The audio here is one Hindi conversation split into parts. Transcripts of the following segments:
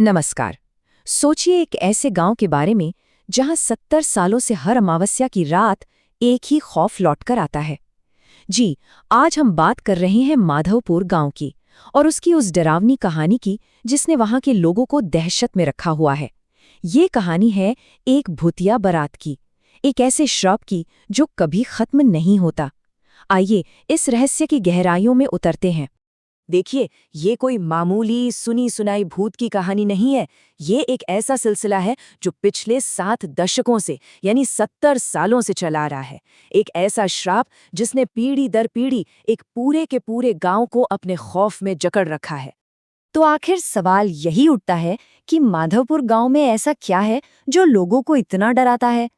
नमस्कार। सोचिए एक ऐसे गांव के बारे में जहां 70 सालों से हर अमावस्या की रात एक ही खौफ लौटकर आता है। जी, आज हम बात कर रहे हैं माधवपुर गांव की और उसकी उस डरावनी कहानी की जिसने वहां के लोगों को दहशत में रखा हुआ है। ये कहानी है एक भूतिया बारात की, एक ऐसे श्राप की जो कभी खत्म नहीं होता। आइए इस रहस्य की गहराइयों में उतरते हैं। देखिए, ये कोई मामूली सुनी सुनाई भूत की कहानी नहीं है। ये एक ऐसा सिलसिला है जो पिछले 7 दशकों से यानी 70 सालों से चला आ रहा है। एक ऐसा श्राप जिसने पीढ़ी दर पीढ़ी एक पूरे के पूरे गांव को अपने खौफ में जकड़ रखा है। तो आखिर सवाल यही उठता है कि माधवपुर गांव में ऐसा क्या है जो लोगों को इतना डराता है?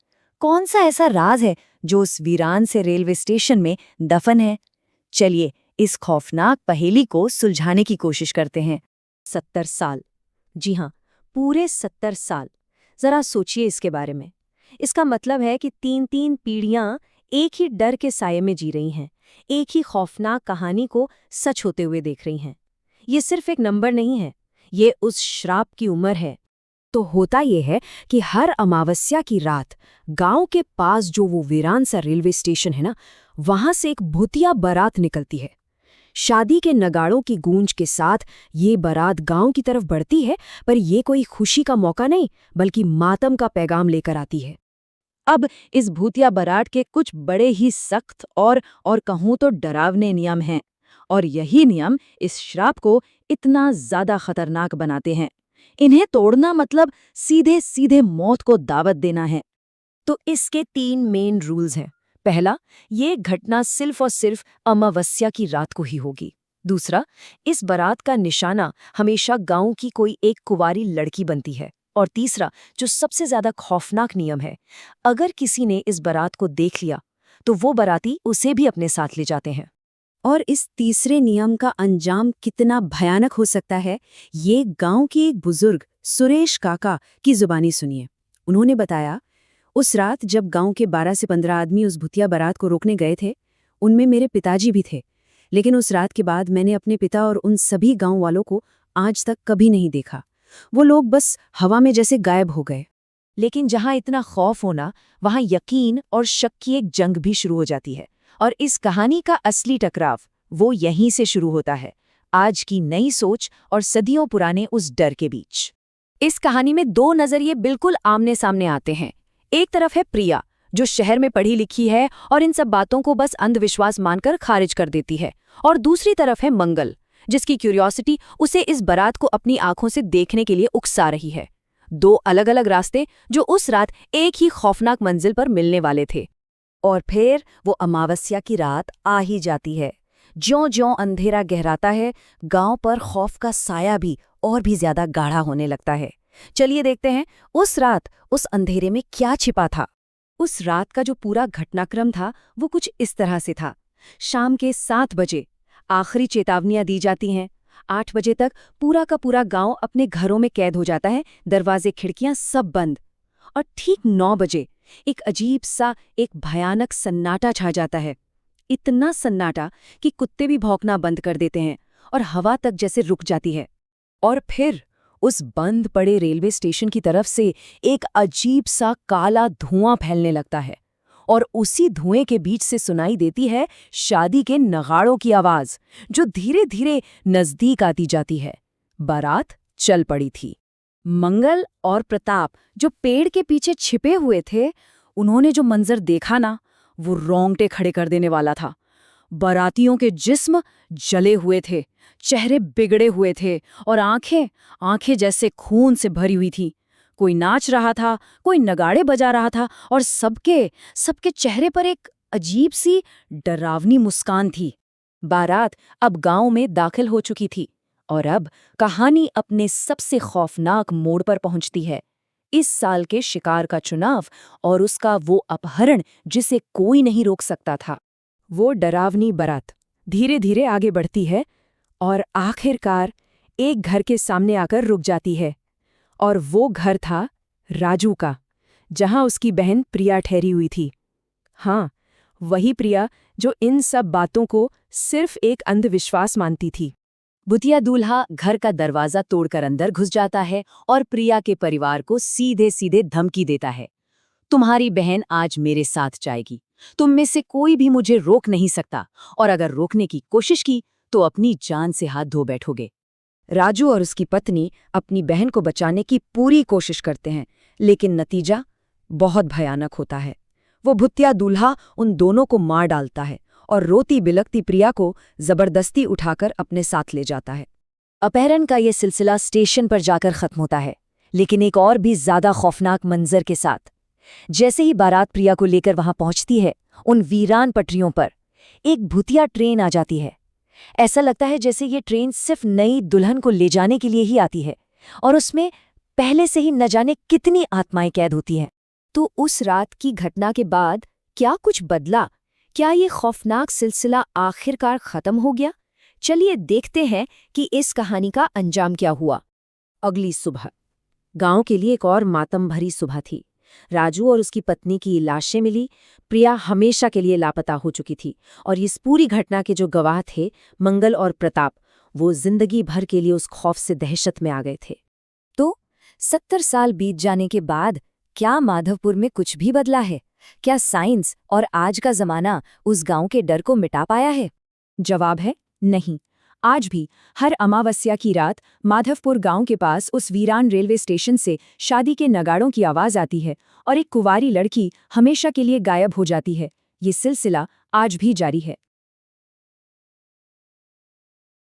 कौन सा ऐसा राज है जो उस वीरान से रेलवे स्टेशन में दफन है? चलिए इस खौफनाक पहेली को सुलझाने की कोशिश करते हैं। 70 साल, जी हाँ, पूरे 70 साल। जरा सोचिए इसके बारे में। इसका मतलब है कि 3-3 पीढ़ियां एक ही डर के साये में जी रही हैं, एक ही खौफनाक कहानी को सच होते हुए देख रही हैं। ये सिर्फ एक नंबर नहीं है, ये उस श्राप की उम्र है। तो होता ये है कि हर अमावस्या की रात गांव के पास जो वो वीरान सा रेलवे स्टेशन है ना, वहां से एक भूतिया बारात निकलती है। शादी के नगाड़ों की गूंज के साथ ये बारात गांव की तरफ बढ़ती है, पर ये कोई खुशी का मौका नहीं बल्कि मातम का पैगाम लेकर आती है। अब इस भूतिया बारात के कुछ बड़े ही सख्त और कहूं तो डरावने नियम हैं, और यही नियम इस श्राप को इतना ज्यादा खतरनाक बनाते हैं। इन्हें तोड़ना मतलब सीधे सीधे मौत को दावत देना है। तो इसके 3 मेन रूल्स हैं। पहला, ये घटना सिर्फ और सिर्फ अमावस्या की रात को ही होगी। दूसरा, इस बारात का निशाना हमेशा गांव की कोई एक कुंवारी लड़की बनती है। और तीसरा, जो सबसे ज्यादा खौफनाक नियम है, अगर किसी ने इस बारात को देख लिया तो वो बाराती उसे भी अपने साथ ले जाते हैं। और इस तीसरे नियम का अंजाम कितना भयानक हो सकता है, ये गांव के एक बुजुर्ग सुरेश काका की जुबानी सुनिए। उन्होंने बताया, उस रात जब गांव के 12 से 15 आदमी उस भूतिया बारात को रोकने गए थे, उनमें मेरे पिताजी भी थे। लेकिन उस रात के बाद मैंने अपने पिता और उन सभी गांव वालों को आज तक कभी नहीं देखा। वो लोग बस हवा में जैसे गायब हो गए। लेकिन जहां इतना खौफ होना, वहां यकीन और शक की एक जंग भी शुरू हो जाती है। और इस कहानी का असली टकराव वो यहीं से शुरू होता है, आज की नई सोच और सदियों पुराने उस डर के बीच। इस कहानी में 2 नजरिए बिल्कुल आमने सामने आते हैं। एक तरफ है प्रिया, जो शहर में पढ़ी लिखी है और इन सब बातों को बस अंधविश्वास मानकर खारिज कर देती है। और दूसरी तरफ है मंगल, जिसकी क्यूरियोसिटी उसे इस बारात को अपनी आंखों से देखने के लिए उकसा रही है। 2 अलग-अलग रास्ते जो उस रात एक ही खौफनाक मंजिल पर मिलने वाले थे। और फिर वो अमावस्या की रात आ ही जाती है। ज्यों-ज्यों अंधेरा गहराता है, गांव पर खौफ का साया भी और भी ज्यादा गाढ़ा होने लगता है। चलिए देखते हैं उस रात उस अंधेरे में क्या छिपा था। उस रात का जो पूरा घटनाक्रम था वो कुछ इस तरह से था। शाम के 7 बजे आखिरी चेतावनियां दी जाती हैं। 8 बजे तक पूरा का पूरा गांव अपने घरों में कैद हो जाता है, दरवाजे खिड़कियां सब बंद। और ठीक 9 बजे एक अजीब सा, एक भयानक सन्नाटा छा जाता है। इतना सन्नाटा कि कुत्ते भी भौंकना बंद कर देते हैं और हवा तक जैसे रुक जाती है। और फिर उस बंद पड़े रेलवे स्टेशन की तरफ से एक अजीब सा काला धुआं फैलने लगता है। और उसी धुएं के बीच से सुनाई देती है शादी के नगाड़ों की आवाज, जो धीरे धीरे नजदीक आती जाती है। बारात चल पड़ी थी। मंगल और प्रताप जो पेड़ के पीछे छिपे हुए थे, उन्होंने जो मंजर देखा ना, वो रोंगटे खड़े कर देने वाला था। बारातियों के जिस्म जले हुए थे, चेहरे बिगड़े हुए थे और आंखें जैसे खून से भरी हुई थी। कोई नाच रहा था, कोई नगाड़े बजा रहा था और सबके चेहरे पर एक अजीब सी डरावनी मुस्कान थी। बारात अब गांव में दाखिल हो चुकी थी और अब कहानी अपने सबसे खौफनाक मोड़ पर पहुंचती है। इस साल के शिकार का चुनाव और उसका वो अपहरण जिसे कोई नहीं रोक सकता था। वो डरावनी बारात धीरे धीरे आगे बढ़ती है और आखिरकार एक घर के सामने आकर रुक जाती है। और वो घर था राजू का, जहां उसकी बहन प्रिया ठहरी हुई थी। हाँ, वही प्रिया जो इन सब बातों को सिर्फ एक अंधविश्वास मानती थी। भूतिया दूल्हा घर का दरवाजा तोड़कर अंदर घुस जाता है और प्रिया के परिवार को सीधे सीधे धमकी देता है, तुम्हारी बहन आज मेरे साथ जाएगी, तुम में से कोई भी मुझे रोक नहीं सकता, और अगर रोकने की कोशिश की तो अपनी जान से हाथ धो बैठोगे। राजू और उसकी पत्नी अपनी बहन को बचाने की पूरी कोशिश करते हैं, लेकिन नतीजा बहुत भयानक होता है। वो भूतिया दूल्हा उन दोनों को मार डालता है और रोती बिलखती प्रिया को जबरदस्ती उठाकर अपने साथ ले जाता है। अपहरण का ये सिलसिला स्टेशन पर जाकर खत्म होता है, लेकिन एक और भी ज्यादा खौफनाक मंजर के साथ। जैसे ही बारात प्रिया को लेकर वहां पहुंचती है, उन वीरान पटरियों पर एक भूतिया ट्रेन आ जाती है। ऐसा लगता है जैसे ये ट्रेन सिर्फ नई दुल्हन को ले जाने के लिए ही आती है, और उसमें पहले से ही न जाने कितनी आत्माएं कैद होती हैं। तो उस रात की घटना के बाद क्या कुछ बदला? क्या ये खौफनाक सिलसिला आखिरकार खत्म हो गया? चलिए देखते हैं कि इस कहानी का अंजाम क्या हुआ। अगली सुबह गांव के लिए एक और मातम भरी सुबह थी। राजू और उसकी पत्नी की लाशें मिली। प्रिया हमेशा के लिए लापता हो चुकी थी, और इस पूरी घटना के जो गवाह थे, मंगल और प्रताप, वो जिंदगी भर के लिए उस खौफ से दहशत में आ गए थे। तो 70 साल बीत जाने के बाद क्या माधवपुर में कुछ भी बदला है? क्या साइंस और आज का जमाना उस गांव के डर को मिटा पाया है? जवाब है नहीं। आज भी हर अमावस्या की रात माधवपुर गांव के पास उस वीरान रेलवे स्टेशन से शादी के नगाड़ों की आवाज आती है और एक कुंवारी लड़की हमेशा के लिए गायब हो जाती है। ये सिलसिला आज भी जारी है।